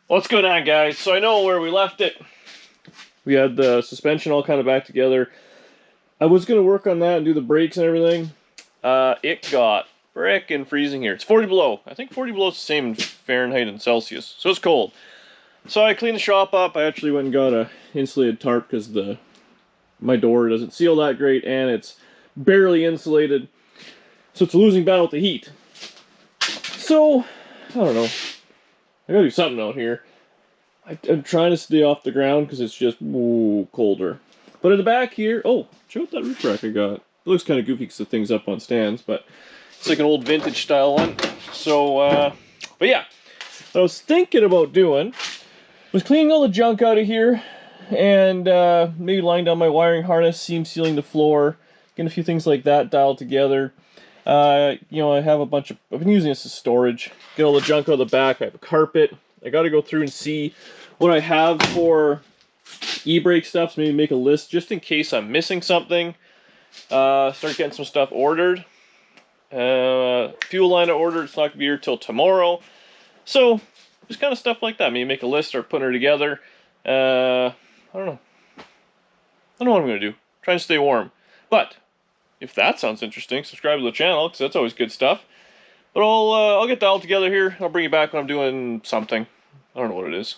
What's going on, guys? So I know where we left it. We had the suspension all kind of back together. I was going to work on that and do the brakes and everything. It got frickin' freezing here. It's 40 below. I think 40 below is the same in Fahrenheit and Celsius. So it's cold. So I cleaned the shop up. I actually went and got a insulated tarp because my door doesn't seal that great and it's barely insulated. So it's a losing battle with the heat. So, I don't know. I gotta do something out here. I'm trying to stay off the ground because it's just colder. But in the back here, oh, check out that roof rack I got. It looks kind of goofy because the thing's up on stands, but it's like an old vintage style one. So, but yeah, what I was thinking about doing was cleaning all the junk out of here and maybe laying down my wiring harness, seam sealing the floor, getting a few things like that dialed together. You know, I have a bunch of, I've been using this as storage. Get all the junk out of the back. I have a carpet. I got to go through and see what I have for e-brake stuff. So maybe make a list just in case I'm missing something. Start getting some stuff ordered. Fuel line I ordered. It's not going to be here till tomorrow. So just kind of stuff like that. Maybe make a list, start putting her together. I don't know. I don't know what I'm going to do. Trying to stay warm. But if that sounds interesting, subscribe to the channel because that's always good stuff. But I'll get that all together here. I'll bring you back when I'm doing something. I don't know what it is.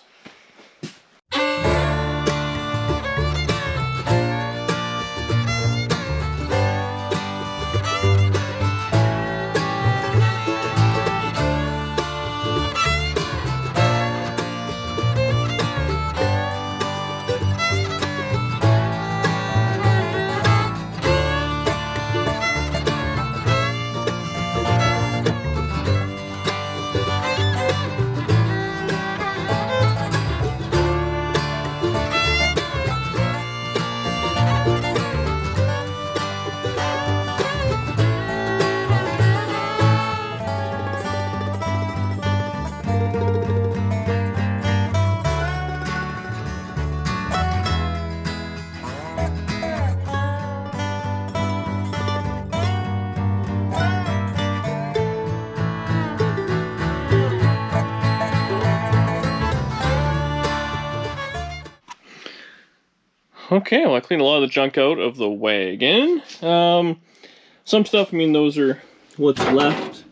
Okay, well I cleaned a lot of the junk out of the wagon. Some stuff, I mean, those are what's left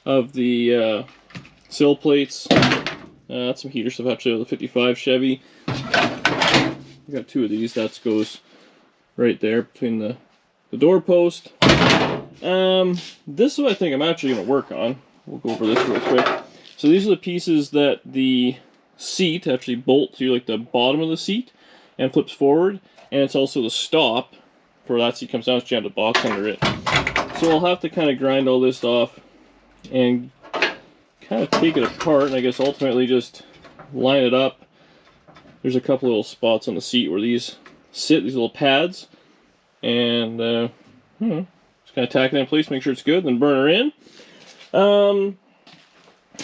of the sill plates. That's some heater stuff actually with the 55 Chevy. I got two of these, that goes right there between the doorpost. This is what I think I'm actually going to work on. We'll go over this real quick. So these are the pieces that the seat actually bolts to, like the bottom of the seat, and flips forward, and it's also the stop for that seat comes down, so you have the box under it. So I'll have to kind of grind all this off and kind of take it apart, and I guess ultimately just line it up. There's a couple little spots on the seat where these sit, these little pads, and just kind of tack it in place, make sure it's good, then burn her in.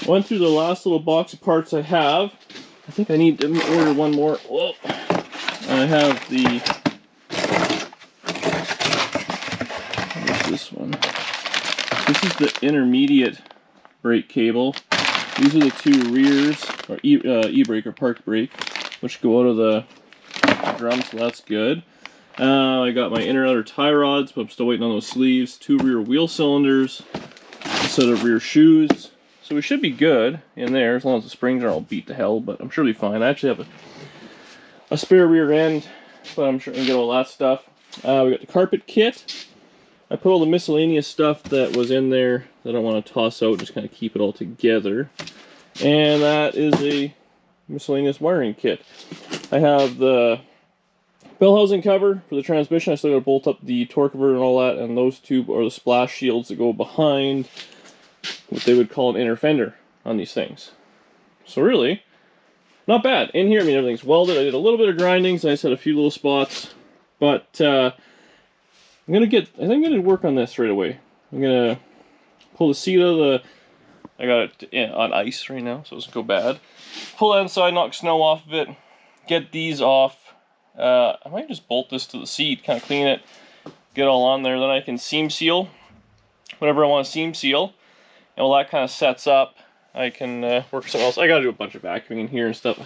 Went through the last little box of parts I have. I think I need to order one more. Whoa. I have the, what is this one? This is the intermediate brake cable. These are the two rears, or e-brake or park brake, which go out of the drum, so that's good. I got my inner and outer tie rods, but I'm still waiting on those sleeves. Two rear wheel cylinders, a set of rear shoes. So we should be good in there, as long as the springs aren't all beat to hell, but I'm sure we'll be fine. I actually have a spare rear end, but I'm sure I can get all that stuff. We got the carpet kit. I put all the miscellaneous stuff that was in there that I don't want to toss out, just kind of keep it all together. And that is a miscellaneous wiring kit. I have the bell housing cover for the transmission. I still got to bolt up the torque converter and all that, and those two are the splash shields that go behind what they would call an inner fender on these things. So really, not bad. In here, I mean, everything's welded. I did a little bit of grindings. I just had a few little spots. But I think I'm going to work on this right away. I'm going to pull the seat out of the, I got it on ice right now, so it doesn't go bad. Pull that inside, knock snow off of it. Get these off. I might just bolt this to the seat, kind of clean it, get all on there. Then I can seam seal whatever I want to seam seal. And while that kind of sets up, I can work something else. I gotta do a bunch of vacuuming in here and stuff.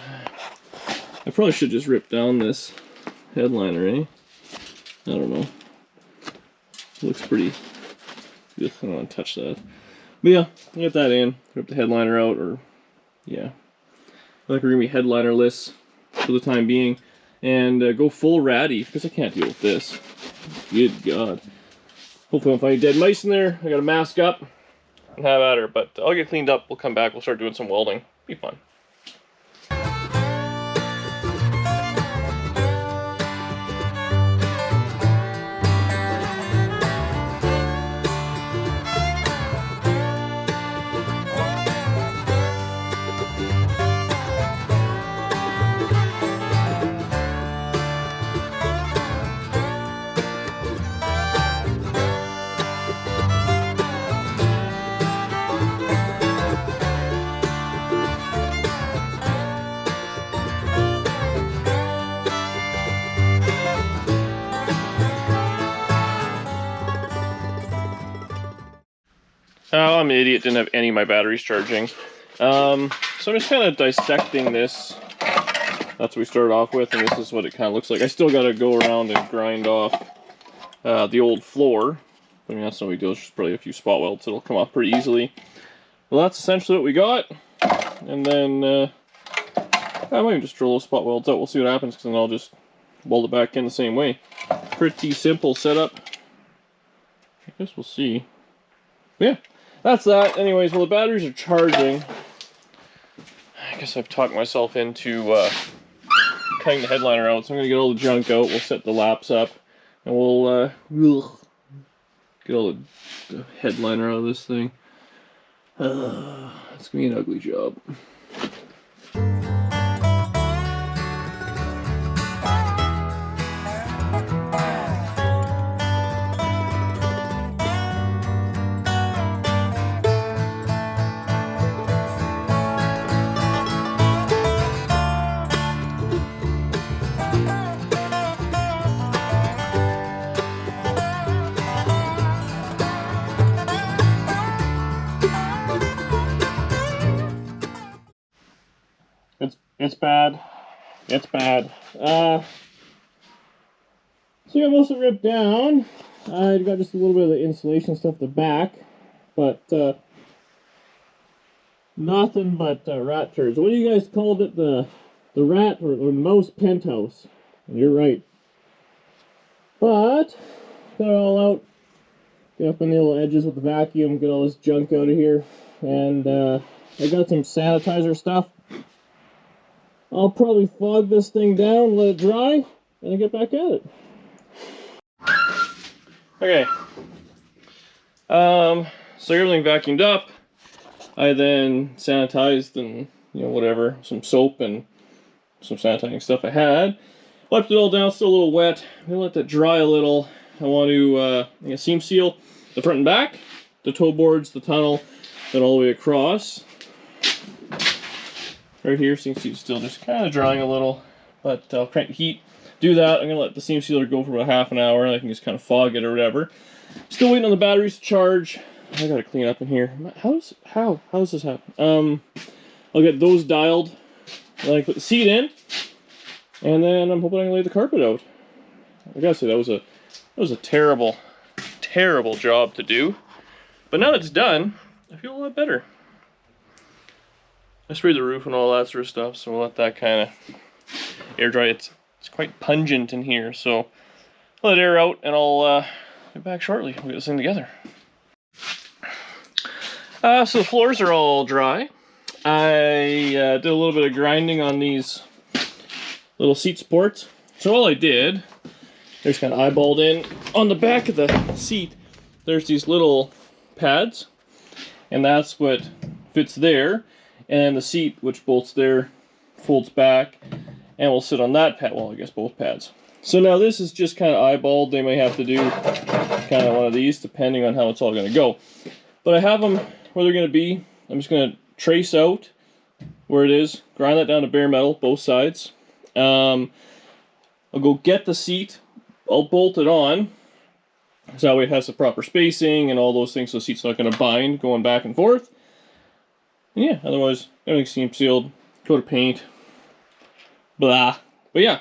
I probably should just rip down this headliner, eh? I don't know. It looks pretty good. I don't want to touch that. But yeah, get that in. Rip the headliner out, or yeah. I think we're gonna be headlinerless for the time being, and go full ratty because I can't deal with this. Good God. Hopefully I don't find any dead mice in there. I gotta mask up and have at her, but I'll get cleaned up. We'll come back. We'll start doing some welding. Be fun. Oh, I'm an idiot, didn't have any of my batteries charging. So I'm just kind of dissecting this. That's what we started off with, and this is what it kind of looks like. I still got to go around and grind off the old floor. I mean, that's no big deal, it's just probably a few spot welds. It'll come off pretty easily. Well, that's essentially what we got. And then, I might even just drill those spot welds out. We'll see what happens, because then I'll just weld it back in the same way. Pretty simple setup. I guess we'll see. But yeah. That's that. Anyways, well, the batteries are charging. I guess I've talked myself into cutting the headliner out, so I'm going to get all the junk out. We'll set the laps up, and we'll get all the headliner out of this thing. It's going to be an ugly job. It's bad. It's bad. So I got most of it ripped down. I got just a little bit of the insulation stuff at the back, but nothing but rat turds. What do you guys called it? The rat or mouse penthouse? And you're right. But got it all out. Get up on the little edges with the vacuum. Get all this junk out of here, and I got some sanitizer stuff. I'll probably fog this thing down, let it dry, and then get back at it. Okay. So everything vacuumed up. I then sanitized and, whatever, some soap and some sanitizing stuff I had. Wiped it all down, still a little wet. I'm gonna let that dry a little. I want to seam seal the front and back, the toe boards, the tunnel, then all the way across. Right here, seam seal's still just kind of drying a little, but I'll crank the heat. Do that. I'm gonna let the seam sealer go for about half an hour, and I can just kind of fog it or whatever. Still waiting on the batteries to charge. I gotta clean up in here. How does this happen? I'll get those dialed. Then I put the seat in, and then I'm hoping I can lay the carpet out. I gotta say that was a terrible job to do, but now that it's done, I feel a lot better. I sprayed the roof and all that sort of stuff, so we'll let that kind of air dry. It's quite pungent in here, so I'll let it air out, and I'll get back shortly. We'll get this thing together. So the floors are all dry. I did a little bit of grinding on these little seat supports. So all I did, there's kind of eyeballed in on the back of the seat. There's these little pads, and that's what fits there. And the seat, which bolts there, folds back, and will sit on that pad. Well, I guess both pads. So now this is just kind of eyeballed. They may have to do kind of one of these, depending on how it's all going to go. But I have them where they're going to be. I'm just going to trace out where it is, grind that down to bare metal, both sides. I'll go get the seat. I'll bolt it on, so that way it has the proper spacing and all those things, so the seat's not going to bind going back and forth. And yeah, otherwise everything's seam sealed, coat of paint, blah. But yeah,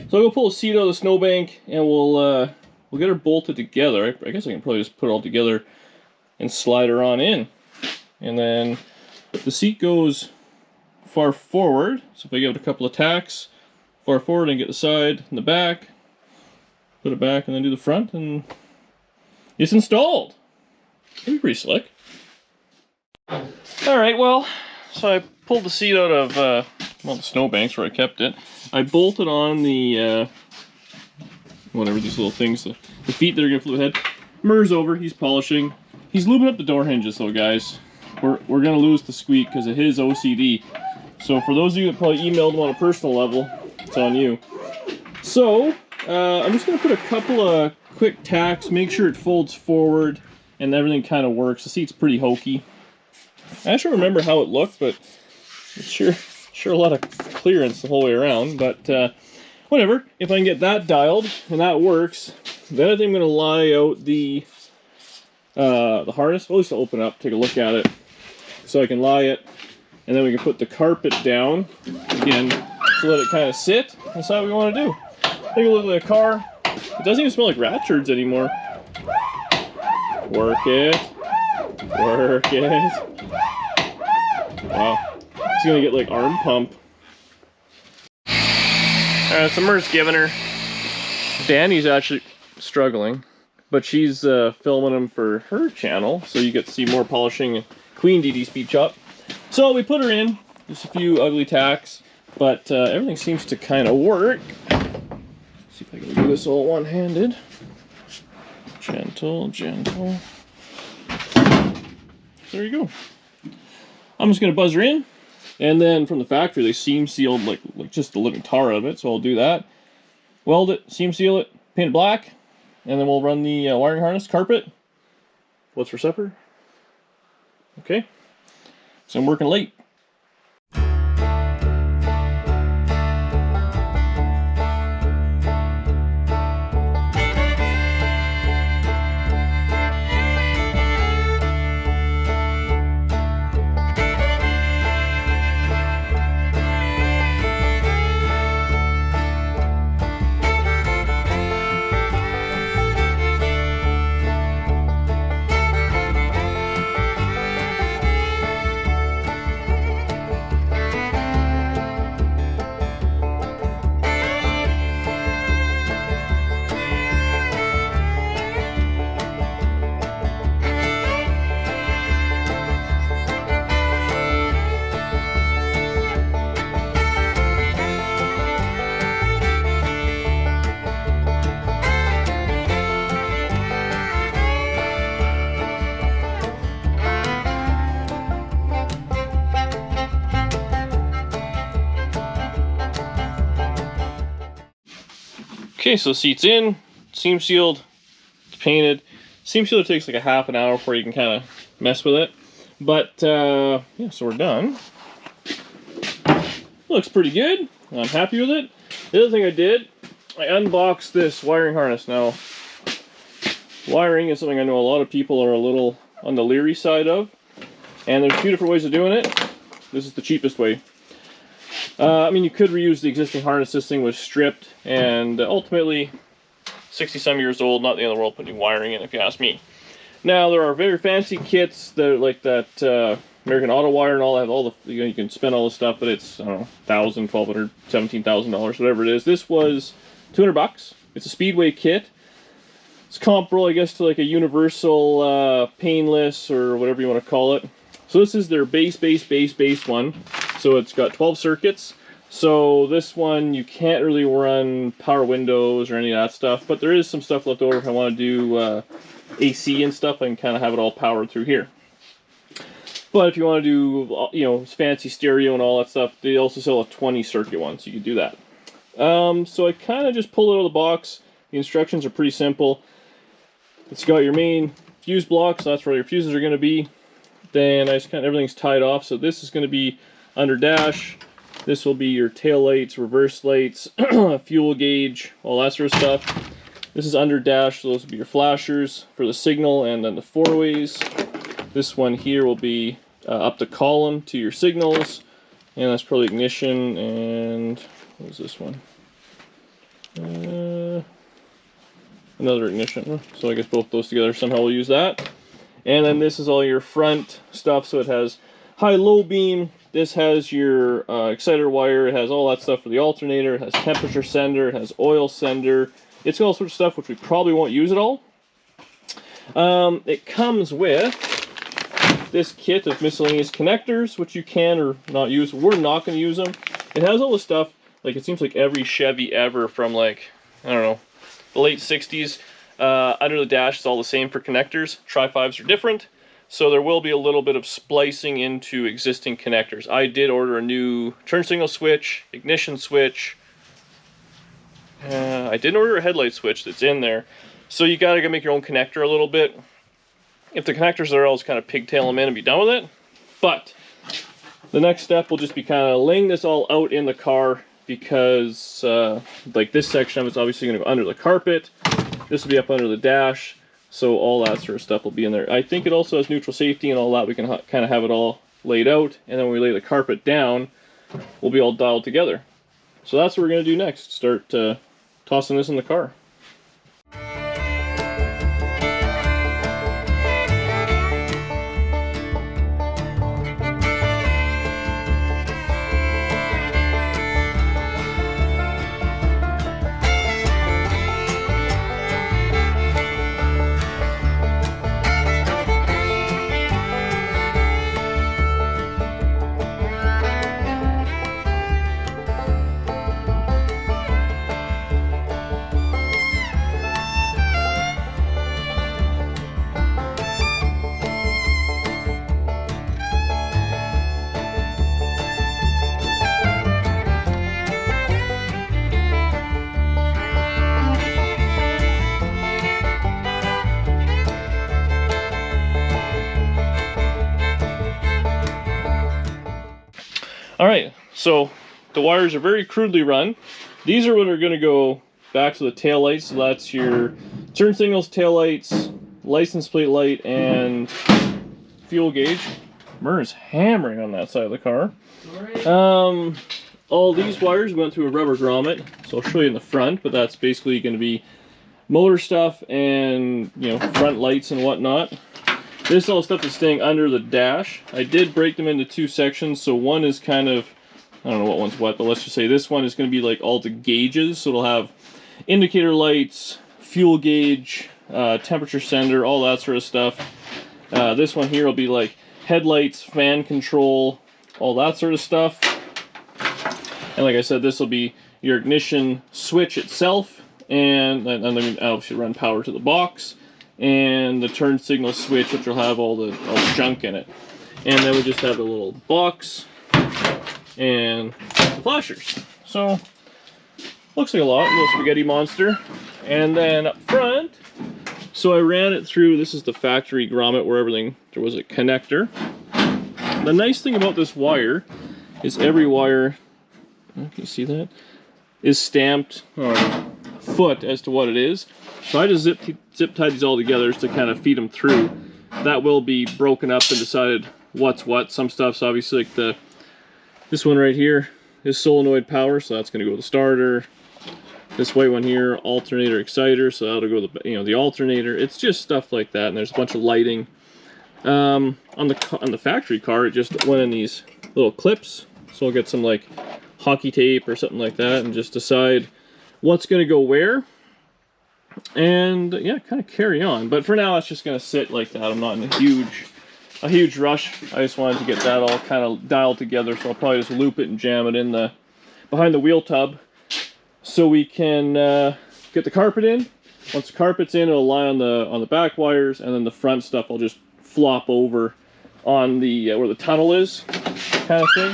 so I'll go pull a seat out of the snowbank, and we'll get her bolted together. I guess I can probably just put it all together and slide her on in. And then the seat goes far forward, so if I give it a couple of tacks, far forward and get the side and the back, put it back and then do the front, and it's installed. It'd be pretty slick. Alright, well, so I pulled the seat out of, well, the snowbanks where I kept it. I bolted on the, whatever, these little things, the feet that are going to flip the head. Murr's over, he's polishing. He's lubing up the door hinges though, guys. We're going to lose the squeak because of his OCD. So for those of you that probably emailed him on a personal level, it's on you. So, I'm just going to put a couple of quick tacks, make sure it folds forward and everything kind of works. The seat's pretty hokey. I actually remember how it looked, but it's sure a lot of clearance the whole way around. But whatever, if I can get that dialed and that works, then I think I'm going to lie out the harness. I'll just open it up, take a look at it, so I can lie it, and then we can put the carpet down again, so let it kind of sit. That's how we want to do. Take a look at the car. It doesn't even smell like rat turds anymore. Work it. Work it. Wow. It's gonna get like arm pump. Alright, so Mur's giving her. Danny's actually struggling, but she's filming him for her channel, so you get to see more polishing. Queen ddspeedshop. So we put her in, just a few ugly tacks, but everything seems to kind of work. Let's see if I can do this all one-handed. Gentle, gentle. There you go. I'm just gonna buzz her in, and then from the factory they seam sealed like just the living tar out of it, so I'll do that. Weld it, seam seal it, paint it black, and then we'll run the wiring harness, carpet. What's for supper? Okay, so I'm working late. Okay, so the seat's in, seam sealed, it's painted. Seam sealer takes like a half an hour before you can kind of mess with it. But yeah, so we're done. Looks pretty good. I'm happy with it. The other thing I did, I unboxed this wiring harness. Now, wiring is something I know a lot of people are a little on the leery side of. And there's 2 different ways of doing it. This is the cheapest way. I mean, you could reuse the existing harness. This thing was stripped, and ultimately 60-some years old, not the end of the world putting wiring in, if you ask me. Now, there are very fancy kits that are like that American Auto Wire and all that, have all the, you can spend all this stuff, but it's, I don't know, $1,000, $1,200, $17,000, whatever it is. This was $200. It's a Speedway kit. It's comparable, I guess, to like a universal painless or whatever you want to call it. So this is their base one. So it's got 12 circuits. So this one, you can't really run power windows or any of that stuff, but there is some stuff left over if I want to do AC and stuff. I can kind of have it all powered through here. But if you want to do, you know, fancy stereo and all that stuff, they also sell a 20 circuit one, so you can do that. So I kind of just pulled it out of the box. The instructions are pretty simple. It's got your main fuse block, so that's where your fuses are going to be. Then I just kind of, everything's tied off, so this is going to be under dash. This will be your tail lights, reverse lights, fuel gauge, all that sort of stuff. This is under dash, so those will be your flashers for the signal and then the 4-ways. This one here will be up the column to your signals, and that's probably ignition, and what was this one? Another ignition. So I guess both those together somehow we'll use that. And then this is all your front stuff, so it has high-low beam. This has your exciter wire. It has all that stuff for the alternator. It has temperature sender. It has oil sender. It's got all sorts of stuff which we probably won't use at all. It comes with this kit of miscellaneous connectors, which you can or not use. We're not going to use them. It has all the stuff, like it seems like every Chevy ever from like, I don't know, the late 60s. Under the dash is all the same for connectors. Tri-5s are different. So there will be a little bit of splicing into existing connectors. I did order a new turn signal switch, ignition switch. I didn't order a headlight switch that's in there. So you gotta make your own connector a little bit. If the connectors are, I'll just kind of pigtail them in and be done with it. But the next step will just be kind of laying this all out in the car, because like this section of it's obviously going to go under the carpet. This will be up under the dash, so all that sort of stuff will be in there. I think it also has neutral safety and all that. We can kind of have it all laid out, and then when we lay the carpet down, we'll be all dialed together. So that's what we're going to do next, start tossing this in the car. Alright, so the wires are very crudely run. These are what are going to go back to the tail lights. So that's your turn signals, tail lights, license plate light, and fuel gauge. Murr's hammering on that side of the car. All these wires went through a rubber grommet, so I'll show you in the front, but that's basically going to be motor stuff and, you know, front lights and whatnot. This all stuff is staying under the dash. I did break them into two sections, so one is kind of, I don't know what one's what, but let's just say this one is going to be like all the gauges, so it'll have indicator lights, fuel gauge, temperature sender, all that sort of stuff. This one here will be like headlights, fan control, all that sort of stuff. And like I said, this will be your ignition switch itself, and then obviously run power to the box, and the turn signal switch, which will have all the junk in it. And then we just have a little box and the flashers. So looks like a lot, a little spaghetti monster. And then up front, so I ran it through, this is the factory grommet where everything, there was a connector. The nice thing about this wire is every wire, can you see that, is stamped on a foot as to what it is. So I just zip tied these all together just to kind of feed them through. That will be broken up and decided what's what. Some stuff's obviously like this one right here is solenoid power, so that's going to go with the starter. This white one here, alternator exciter, so that'll go with the alternator. It's just stuff like that, and there's a bunch of lighting. On the factory car, it just went in these little clips, so I'll get some like hockey tape or something like that, and just decide what's going to go where. And yeah, kind of carry on. But for now, it's just going to sit like that. I'm not in a huge rush. I just wanted to get that all kind of dialed together, so I'll probably just loop it and jam it in behind the wheel tub, so we can get the carpet in. Once the carpet's in, it'll lie on the back wires, and then the front stuff I'll just flop over on the where the tunnel is, kind of thing.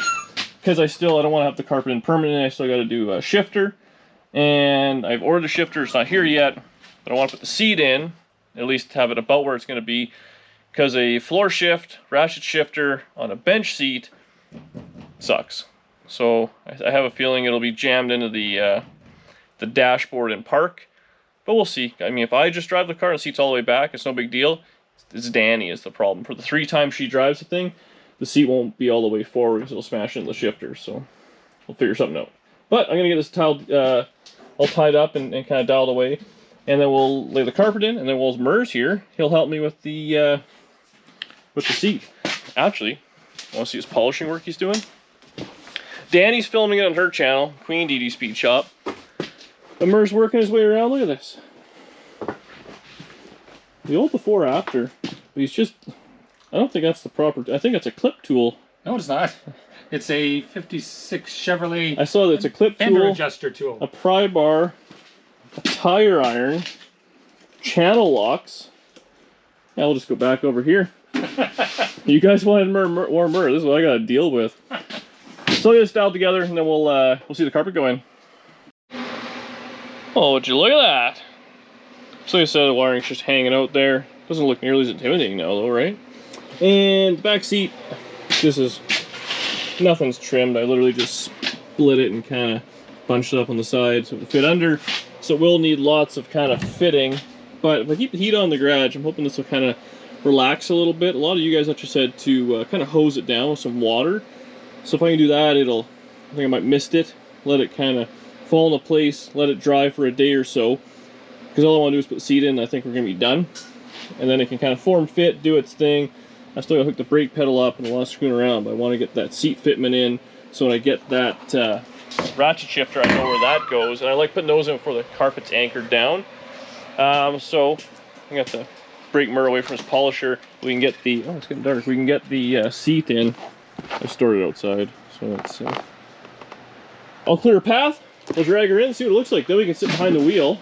Because I don't want to have the carpet in permanently. I still got to do a shifter. And I've ordered a shifter, it's not here yet, but I want to put the seat in, at least have it about where it's going to be, because a floor shift, ratchet shifter on a bench seat sucks. So I have a feeling it'll be jammed into the dashboard in park, but we'll see. I mean, if I just drive the car and the seat's all the way back, it's no big deal. It's Danny is the problem. For the 3 times she drives the thing, the seat won't be all the way forward because it'll smash into the shifter. So we'll figure something out. But I'm gonna get this tiled, all tied up and kind of dialed away, and then we'll lay the carpet in, and then while Murr's here, he'll help me with the seat. Actually, I want to see his polishing work he's doing. Danny's filming it on her channel, Queen ddspeedshop. But Murr's working his way around. Look at this. The old before after. But he's just, I don't think that's the proper, I think it's a clip tool. No, it's not. It's a 56 Chevrolet. I saw that it's a clip fender tool, adjuster tool, a pry bar, a tire iron, channel locks. Yeah, we'll just go back over here. You guys wanted more Murr. This is what I gotta deal with. So I'll get this dialed together, and then we'll see the carpet go in. Oh, would you look at that? So like I said, the wiring's just hanging out there. Doesn't look nearly as intimidating now, though, right? And the back seat, this is, nothing's trimmed. I literally just split it and kind of bunched it up on the side so it will fit under. So it will need lots of kind of fitting. But if I keep the heat on in the garage, I'm hoping this will kind of relax a little bit. A lot of you guys actually said to kind of hose it down with some water. So if I can do that, I think I might mist it, let it kind of fall into place, let it dry for a day or so. Because all I want to do is put the seat in, and I think we're going to be done. And then it can kind of form fit, do its thing. I still got to hook the brake pedal up and a lot of screwing around, but I want to get that seat fitment in so when I get that ratchet shifter, I know where that goes. And I like putting those in before the carpet's anchored down. So I got to break Murr away from his polisher. We can get the, oh, it's getting dark. We can get the seat in. I stored it outside, so that's, I'll clear a path, we'll drag her in, see what it looks like. Then we can sit behind the wheel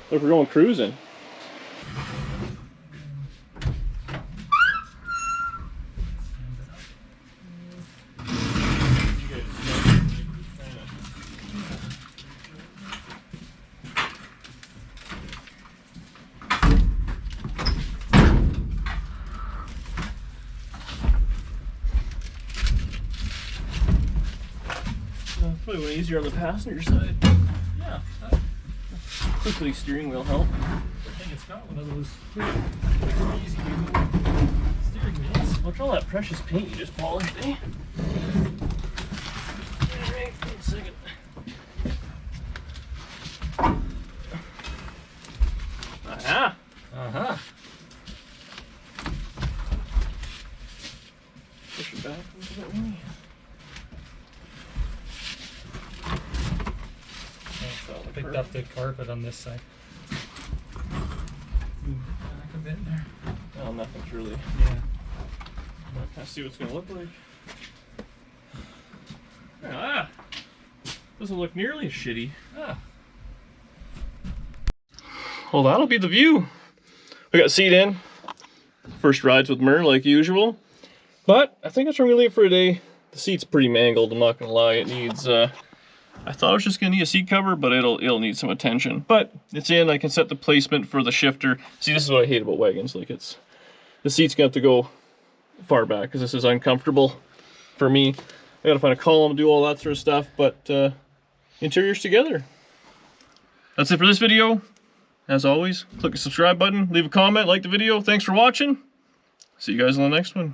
if we're going cruising. Probably went easier on the passenger side. Yeah. Quickly steering wheel help. I think it's got one of those pretty easy to move steering wheels. Watch all that precious paint you just polished, eh? Alright, 1 second. Aha! Uh-huh. Push it back a little bit, maybe. Picked up the carpet on this side. Back a bit there. Well, nothing's really. Yeah. Let's see what it's gonna look like. Ah! Doesn't look nearly as shitty. Ah. Well, that'll be the view. We got seat in. First rides with Murr like usual. But I think that's where we leave for today. The seat's pretty mangled, I'm not gonna lie. It needs I thought I was just gonna need a seat cover, but it'll need some attention. But it's in, I can set the placement for the shifter. See, this is what I hate about wagons. Like the seat's gonna have to go far back because this is uncomfortable for me. I gotta find a column, do all that sort of stuff, but interior's together. That's it for this video. As always, click the subscribe button, leave a comment, like the video. Thanks for watching. See you guys on the next one.